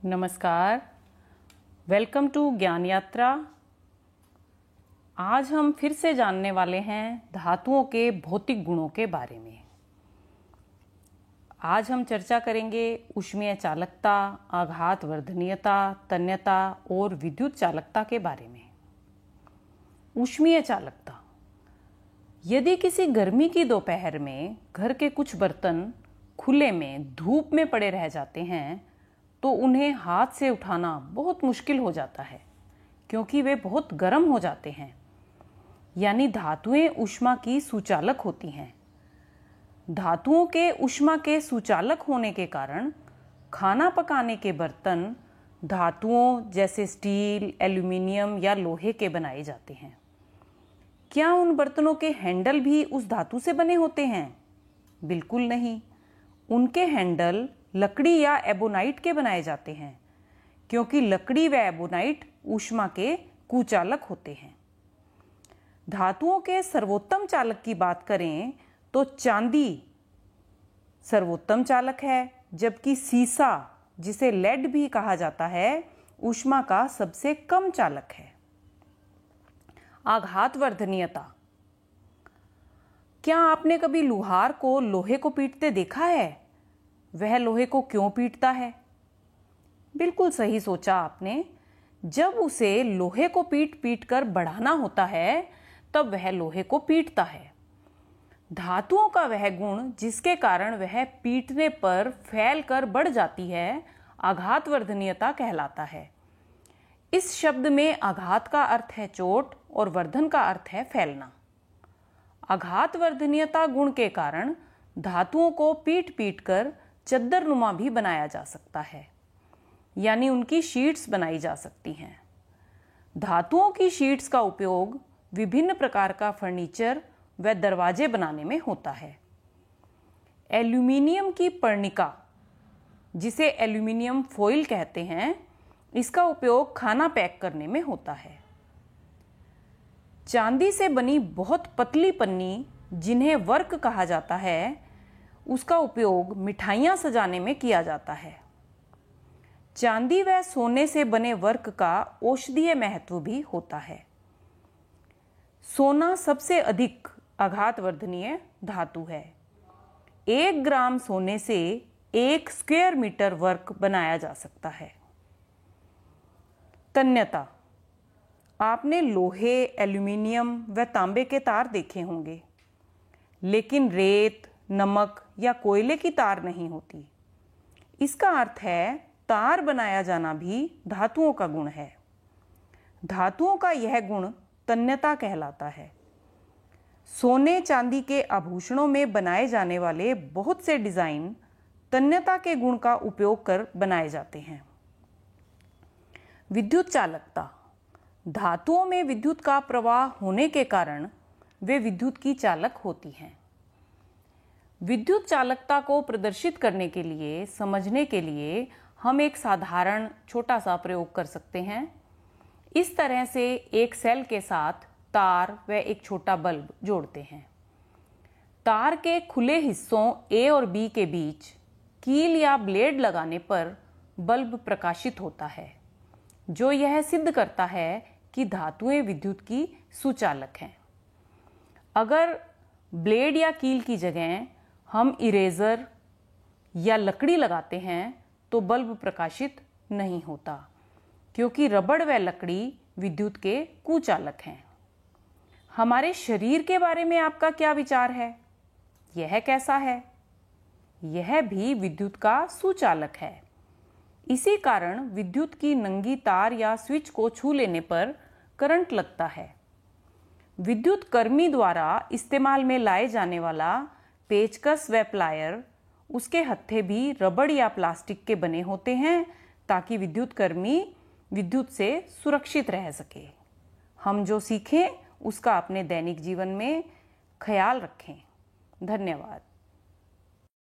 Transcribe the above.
नमस्कार, welcome to ज्ञान यात्रा। आज हम फिर से जानने वाले हैं धातुओं के भौतिक गुणों के बारे में। आज हम चर्चा करेंगे ऊष्मीय चालकता, आघात वर्धनीयता, तन्यता और विद्युत चालकता के बारे में। ऊष्मीय चालकता। यदि किसी गर्मी की दोपहर में घर के कुछ बर्तन खुले में धूप में पड़े रह जाते हैं तो उन्हें हाथ से उठाना बहुत मुश्किल हो जाता है, क्योंकि वे बहुत गर्म हो जाते हैं। यानी धातुएं ऊष्मा की सुचालक होती हैं। धातुओं के ऊष्मा के सुचालक होने के कारण खाना पकाने के बर्तन धातुओं जैसे स्टील, एल्यूमीनियम या लोहे के बनाए जाते हैं। क्या उन बर्तनों के हैंडल भी उस धातु से बने होते हैं? बिल्कुल नहीं। उनके हैंडल लकड़ी या एबोनाइट के बनाए जाते हैं, क्योंकि लकड़ी व एबोनाइट ऊष्मा के कुचालक होते हैं। धातुओं के सर्वोत्तम चालक की बात करें तो चांदी सर्वोत्तम चालक है, जबकि सीसा, जिसे लेड भी कहा जाता है, ऊष्मा का सबसे कम चालक है। आघात वर्धनीयता। क्या आपने कभी लुहार को लोहे को पीटते देखा है? वह लोहे को क्यों पीटता है? बिल्कुल सही सोचा आपने। जब उसे लोहे को पीट पीट कर बढ़ाना होता है तब वह लोहे को पीटता है। धातुओं का वह गुण जिसके कारण वह पीटने पर फैल कर बढ़ जाती है, आघात वर्धनीयता कहलाता है। इस शब्द में आघात का अर्थ है चोट और वर्धन का अर्थ है फैलना। आघात वर्धनीयता गुण के कारण धातुओं को पीट पीट कर चद्दरनुमा भी बनाया जा सकता है, यानी उनकी शीट्स बनाई जा सकती हैं। धातुओं की शीट्स का उपयोग विभिन्न प्रकार का फर्नीचर व दरवाजे बनाने में होता है। एल्यूमीनियम की पर्णिका, जिसे एल्यूमीनियम फॉइल कहते हैं, इसका उपयोग खाना पैक करने में होता है। चांदी से बनी बहुत पतली पन्नी, जिन्हें वर्क कहा जाता है, उसका उपयोग मिठाइयां सजाने में किया जाता है। चांदी व सोने से बने वर्क का औषधीय महत्व भी होता है। सोना सबसे अधिक आघात वर्धनीय धातु है। 1 ग्राम सोने से 1 स्क्वायर मीटर वर्क बनाया जा सकता है। तन्यता। आपने लोहे, एल्यूमीनियम व तांबे के तार देखे होंगे, लेकिन रेत, नमक या कोयले की तार नहीं होती। इसका अर्थ है तार बनाया जाना भी धातुओं का गुण है। धातुओं का यह गुण तन्यता कहलाता है। सोने चांदी के आभूषणों में बनाए जाने वाले बहुत से डिजाइन तन्यता के गुण का उपयोग कर बनाए जाते हैं। विद्युत चालकता। धातुओं में विद्युत का प्रवाह होने के कारण वे विद्युत की चालक होती हैं। विद्युत चालकता को प्रदर्शित करने के लिए, समझने के लिए हम एक साधारण छोटा सा प्रयोग कर सकते हैं। इस तरह से एक सेल के साथ तार व एक छोटा बल्ब जोड़ते हैं। तार के खुले हिस्सों ए और बी के बीच कील या ब्लेड लगाने पर बल्ब प्रकाशित होता है, जो यह सिद्ध करता है कि धातुएं विद्युत की सुचालक हैं। अगर ब्लेड या कील की जगह हम इरेजर या लकड़ी लगाते हैं तो बल्ब प्रकाशित नहीं होता, क्योंकि रबड़ व लकड़ी विद्युत के कुचालक हैं। हमारे शरीर के बारे में आपका क्या विचार है? यह कैसा है? यह भी विद्युत का सुचालक है। इसी कारण विद्युत की नंगी तार या स्विच को छू लेने पर करंट लगता है। विद्युत कर्मी द्वारा इस्तेमाल में लाए जाने वाला पेचकस व प्लायर, उसके हत्थे भी रबड़ या प्लास्टिक के बने होते हैं, ताकि विद्युत कर्मी विद्युत से सुरक्षित रह सके। हम जो सीखें उसका अपने दैनिक जीवन में ख्याल रखें। धन्यवाद।